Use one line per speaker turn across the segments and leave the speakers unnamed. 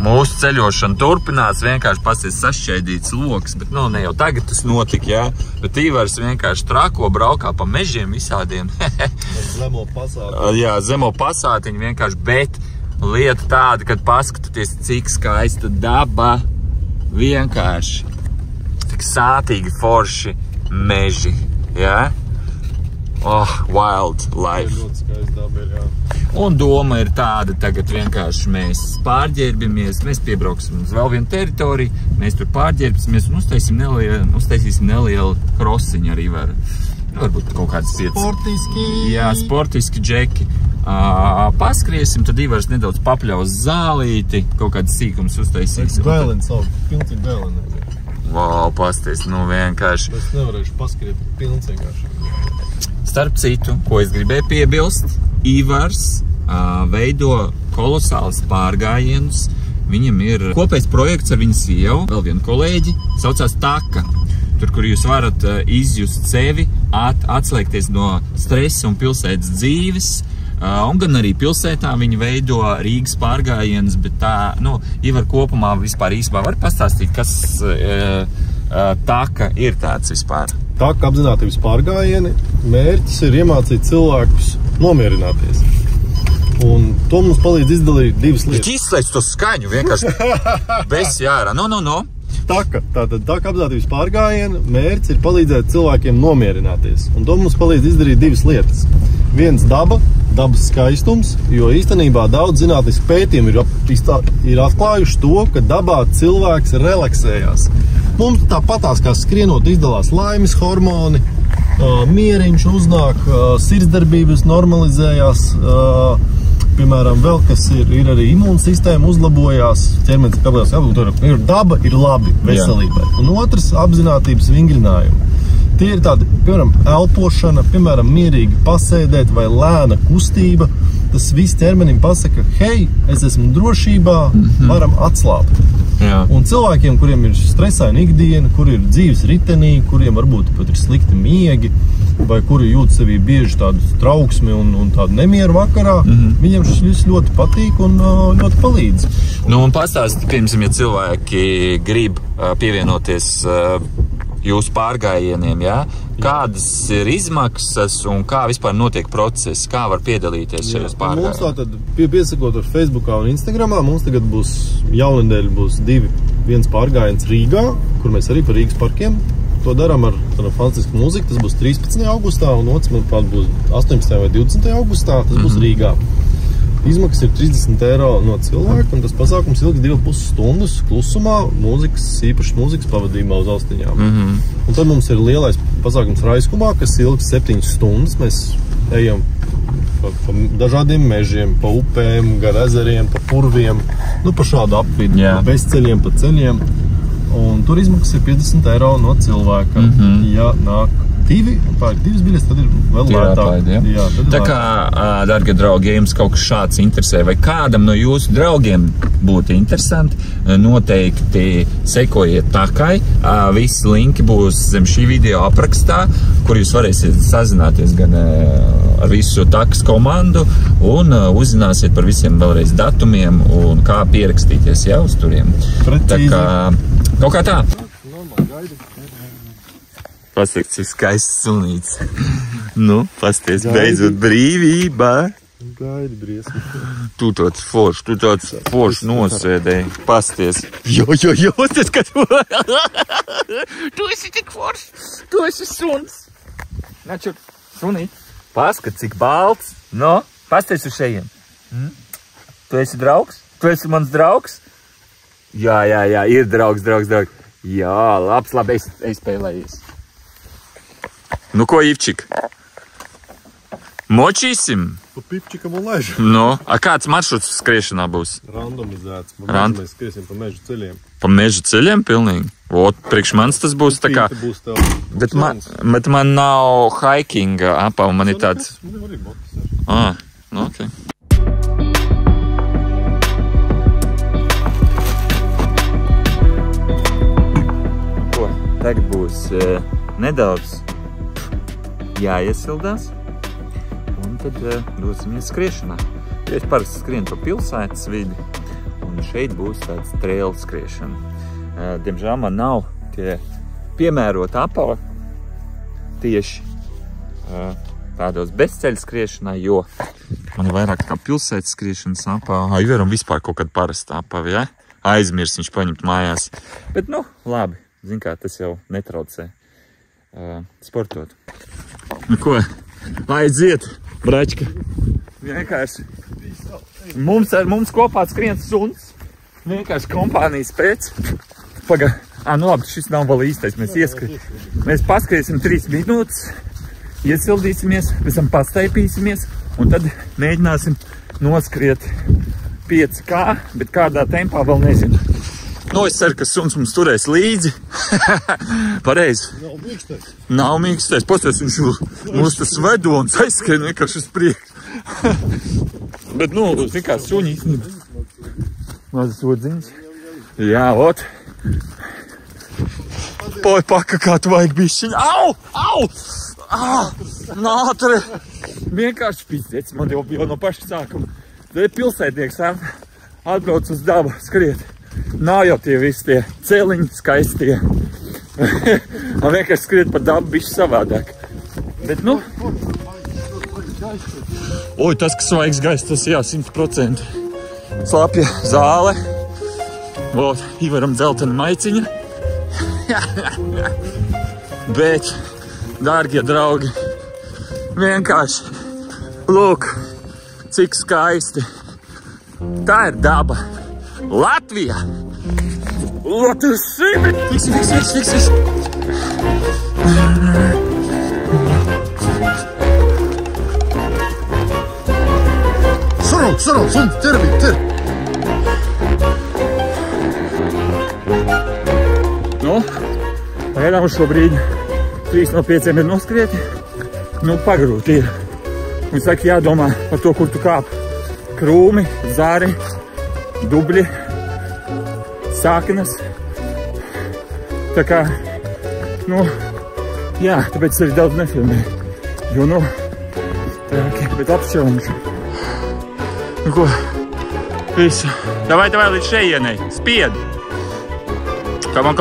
Mūsu ceļošana turpinās, vienkārši pasies sašķēdīts loks, bet nu, ne jau tagad tas notika, jā. Bet Ivars vienkārši trako braukā pa mežiem visādiem.
Zemo pasātiņu.
Jā, zemo pasātiņu vienkārši, bet lieta tāda, kad paskatāties, cik skaista daba, vienkārši tik sātīgi forši meži, jā. Oh, wild life.
Ļoti skaista daba ir, jā.
Un doma ir tāda, tagad vienkārši mēs pārģērbimies, mēs piebrauksim uz vēl vienu teritoriju, mēs tur pārģērbsimies un uztaisīsim nelielu krosiņu ar Ivaru. Varbūt kaut kādas cietas.
Sportiski. Jā,
sportiski džeki. Paskriesim, tad Ivars nedaudz papļaus zālīti, kaut kādas sīkums uztaisīsim.
Bēlini savu, pilns ir bēlini.
Wow, pasties, nu vienkārši.
Es nevarēšu paskriet, pilns vienkārši.
Starp citu, ko es gribēju piebilst, Ivars veido kolosāls pārgājienus. Viņam ir kopējs projekts ar viņas sievu, vēl vienu kolēģi, saucās Taka. Tur, kur jūs varat izjust sevi, atslēgties no stresa un pilsētas dzīves. Un gan arī pilsētā viņi veido Rīgas pārgājienus, bet tā, nu, Ivar kopumā vispār īsumā var pastāstīt, kas Taka ir tāds vispār?
Taka apzinātības pārgājieni mērķis ir iemācīt cilvēkus nomierināties. Un to mums palīdz izdalīt divas lietas.
Bet izslēdz to skaņu vienkārši bez jārā. No.
Taka apzinātības pārgājiena mērķis ir palīdzēt cilvēkiem nomierināties. Un to mums palīdz izdarīt divas lietas. Viens dabas skaistums, jo īstenībā daudz zinātnisku pētījumu ir atklājuši to, ka dabā cilvēks relaksējās. Mums tāpatās kā skrienot izdalās laimes hormoni, mieriņš uznāk, sirdsdarbības normalizējās, piemēram, vēl kas ir arī imūnsistēma uzlabojās, ķermenis kabelās jābūt, daba ir labi veselībai. Un otrs apzinātības vingrinājumi. Tie ir tādi, piemēram, elpošana, piemēram, mierīgi pasēdēt vai lēna kustība. Tas viss ķermenim pasaka, hei, es esmu drošībā, varam atslābt.
Jā.
Un cilvēkiem, kuriem ir stresaina ikdiena, kuri ir dzīves ritenī, kuriem varbūt pat ir slikti miegi, vai kuri jūt sevī bieži tādu trauksmi un tādu nemieru vakarā, viņiem šis viss ļoti patīk un ļoti palīdz.
Nu, un pastāsti, piemēram, ja cilvēki grib pievienoties jūsu pārgājieniem, jā? Kādas ir izmaksas un kā vispār notiek process, kā var piedalīties šajos pārgājieniem?
Mums tātad, piesakot ar Facebookā un Instagramā, mums tagad būs jaunedēļ būs viens pārgājiens Rīgā, kur mēs arī par Rīgas parkiem to darām ar fantastisku mūziku. Tas būs 13. augustā un otrs, manuprāt, būs 18. vai 20. augustā, tas būs Rīgā. Izmaksas ir 30 eiro no cilvēka, un tas pasākums ilgs 2,5 stundas klusumā, īpašas mūzikas pavadībā uz austiņām. Un tad mums ir lielais pasākums Raiskumā, kas ilgs 7 stundas. Mēs ejam pa dažādiem mežiem, pa upēm, gar ezeriem, pa purviem, nu pa šādu apvidu, pa bezceļiem, pa ceļiem. Un tur izmaksas ir 50 eiro no cilvēka. Ja nāk divas biļetes, tad ir vēl lētāk.
Tā kā, dargie draugi, ja jums kaut kas šāds interesē, vai kādam no jūsu draugiem būtu interesanti, noteikti sekojiet Takai. Visi linki būs zem šī video aprakstā, kur jūs varēsiet sazināties gan ar visu Takas komandu un uzzināsiet par visiem vēlreiz datumiem un kā pierakstīties jau uz turiem. Tā kā, kaut kā tā. Pasaka, cik skaists sunīts. Nu, pasties, beidzot brīvībā.
Gaidi briesmi.
Tu tāds foršs nosēdēji. Pasties. Jo, tas, ka tu esi tik foršs. Tu esi suns. Načur, sunīt. Paskat, cik balts. No, pasties uz šejiem. Tu esi draugs? Tu esi mans draugs? Jā, ir draugs. Jā, labi, es spēlējies. Nu, ko, Ivčik? Močīsim?
Pa pipčikam un ležu.
Nu, a kāds maršruts skriešanā būs?
Randomizēts. Mēs skriesim pa mežu ceļiem.
Pa mežu ceļiem pilnīgi? Ot, priekš mans tas būs tā kā... Bet man nav hikinga apā, un man ir tāds... Nu, ok. Ko? Tagad būs nedaudz jāiesildās, un tad dosimies skriešanā. Ja es parasti skrienu pa pilsētas vidi, un un šeit būs tāds trail skriešana. Diemžēl man nav tie piemēroti apava tieši tādos bezceļu skriešanai, jo man ir vairāk kā pilsētas skriešanas apava. Iveram vispār kaut kāda parasta apava, ja? Aizmirs viņš paņemt mājās. Bet, nu, labi, zin kā, tas jau netraucē sportot. Nu ko, aiziet, bračka. Vienkārši. Mums kopā skrien suns. Vienkārši kompānijas pēc. Nu labi, šis nav vēl īstais. Mēs paskriesim 3 minūtes, iesildīsimies, pēc tam pastaipīsimies un tad mēģināsim noskriet 5K, bet kādā tempā vēl nezinu. Nu, es ceru, ka suns mums turēs līdzi. Pareizi. Nav mīkstais. Pasties, viņš mūs tas vedo un aizskrien vienkārši uz priekšu. Bet, nu, kā suņi īstenībā. Mazas odziņas. Jā, ot. Pakakāt vajag bišķiņu. Au! Nātre! Vienkārši pizdēts. Man jau no paša sākuma. Tad ir pilsētnieks atbrauc uz dabu skriet. Nav jau tie visi tie celiņi skaistie. Man vienkārši skriet pa dabu bišķi savādāk. Bet, nu... Oi, tas, kas svaigs gaiss, tas jā, 100%. Slapja zāle. Vot, Ivaram dzeltena maiciņa. Bet, dārgie draugi, vienkārši, lūk, cik skaisti. Tā ir daba. Latvija! Latvijas šīmi! Fiks!
Sarau, suns, cer!
Nu, pagaidām šobrīd 3 no 5 ir noskrieti. Nu, pagrūti ir. Un saka, jādomā par to, kur tu kāp. Krūmi, zari, dubļi, sāknes. Tā kā, nu, jā, tāpēc arī daudz nefilmēju. Jo, nu, tāki, bet apšķelmuši. Nu ko, visu. Davai līdz šeienei. Spied. Come on.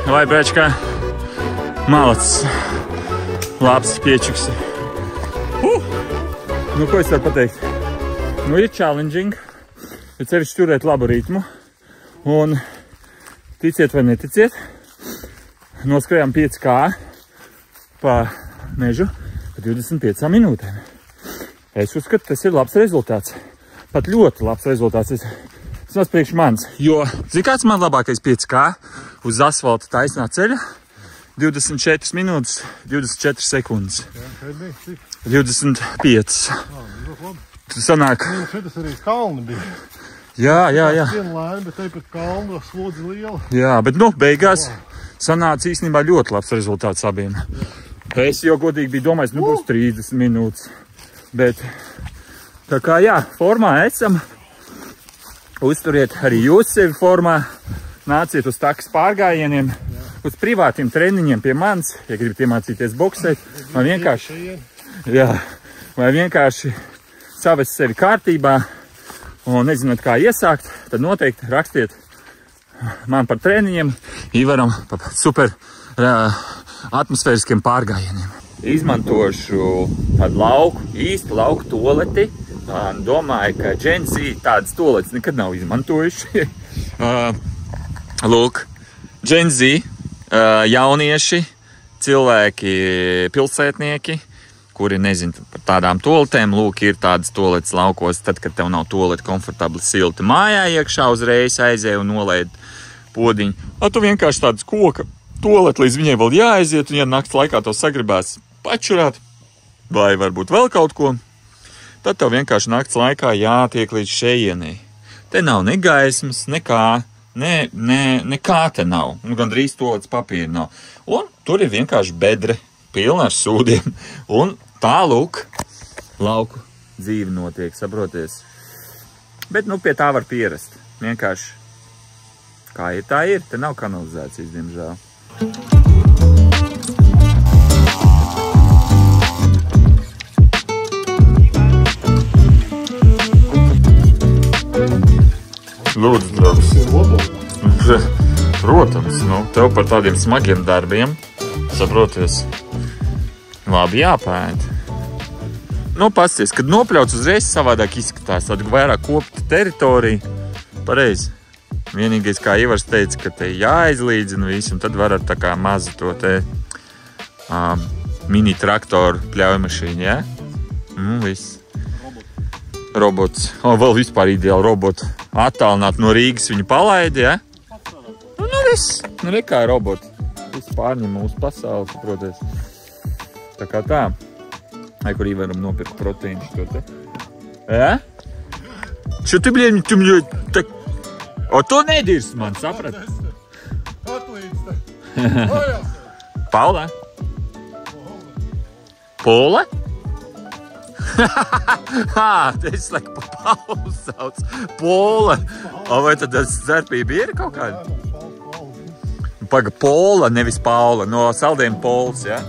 Davai, brečkā. Malacis. Labs piečiks. Nu, ko es varu pateikt? Nu, ir challenging. Ir sevišķi turēt labu ritmu. Un ticiet vai neticiet, noskrējām 5K pa mežu pa 25 minūtēm. Es uzskatu, tas ir labs rezultāts. Pat ļoti labs rezultāts. Tas priekš mans. Jo, zini, kāds man labākais 5K uz asfalta taisnā ceļa? 24 minūtes, 24 sekundes. 25. Tu sanāk...
Šitas arī kalni bija.
Jā.
Viena lēna, bet te pat kalnu slodzi liela.
Jā, bet, nu, beigās sanāca īstenībā ļoti labs rezultāts abiem. Es jau godīgi biju domājis, nu, būs 30 minūtes. Bet, tā kā jā, formā esam, uzturiet arī jūs sevi formā, nāciet uz takas pārgājieniem, uz privātiem treniņiem pie manis, ja gribat iemācīties boksēt, vai vienkārši savest sevi kārtībā un nezinot, kā iesākt, tad noteikti rakstiet man par treniņiem, Ivaram par super atmosfēriskiem pārgājieniem. Izmantošu tādu īstu lauku toleti. Domāju, ka Gen Z tādas toletes nekad nav izmantojuši. Lūk, Gen Z, jaunieši, cilvēki, pilsētnieki, kuri nezin par tādām toletēm. Lūk, ir tādas toletes laukos, tad, kad tev nav toleti komfortabli silti mājā, iekšā uzreiz aizēja un nolaid podiņu. Tu vienkārši tādas koka toleti, līdz viņai vēl jāaiziet, un ja nakts laikā to sagribās pačurāt, vai varbūt vēl kaut ko, tad tev vienkārši nakts laikā jātiek līdz šeienei. Te nav ne gaismas, nekā, nekā te nav. Un gandrīz toletes papīra nav. Un tur ir vienkārši bedre, pilna ar sūdiem. Un tā, lūk, lauku dzīve notiek, saproties. Bet, nu, pie tā var pierast. Vienkārši, kā ir, tā ir. Te nav kanalizācijas, diemžēl. Lūdzu, draugs. Protams, nu, tev par tādiem smagiem darbiem, saproties, labi jāpēd. Nu, pasties, kad nopļauts uzreiz savādāk izskatās, tad vairāk kopta teritorija, pareizi. Vienīgais, kā Ivars teica, ka te jāizlīdzina visu, un tad var ar tā kā mazu to te mini traktoru pļaujmašīnu, jā? Viss. Robots. Vēl vispār ideāli robotu. Attālināt no Rīgas viņu palaidi, jā? Nu, viss. Nu, nekā roboti. Viss pārņem mūsu pasauli, saproties. Tā kā tā. Ai, kur varam nopirkt proteīnu šo te. Jā? Šo te, bļēņi, tu bļēņi, tak... O, to nedirst man, saprat? Paula? Pola? Es laiku pa Paulu sauc. Pola. O, vai tad starpība ir kaut kāda? Paga, Pola, nevis Paula. No saldiem Pols, jā?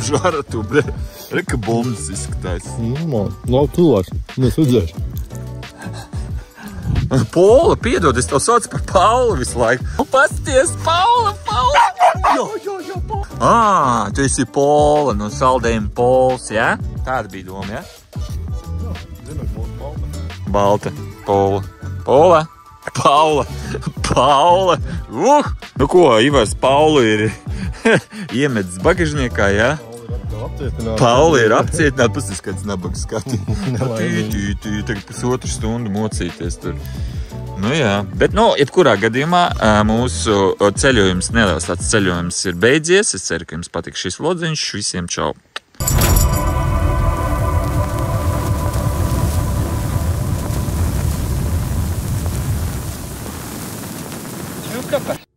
Žara tu, bre. Reka bombas izskatās.
Labi, tuvāš. Mēs redzēšu.
Pola, piedod, es tev sauc par Paulu visu laiku. Pasties, Paula, Paula. Jo, Paula. Tu esi Pola no saldējiem Pols, jā? Tāda bija doma, jā? Balta, Pola. Pola, Paula, Paula. Nu ko, Ivars Paulu ir iemetis bagažniekā, jā? Paula ir apcietināta, pasties kāds nabags skati. Tagad pusotru stundu mocīties tur. Nu jā, bet, jebkurā gadījumā mūsu ceļojums, neliels tāds ceļojums ir beidzies. Es ceru, ka jums patīk šis vlodziņš. Visiem čau! Kāpēc?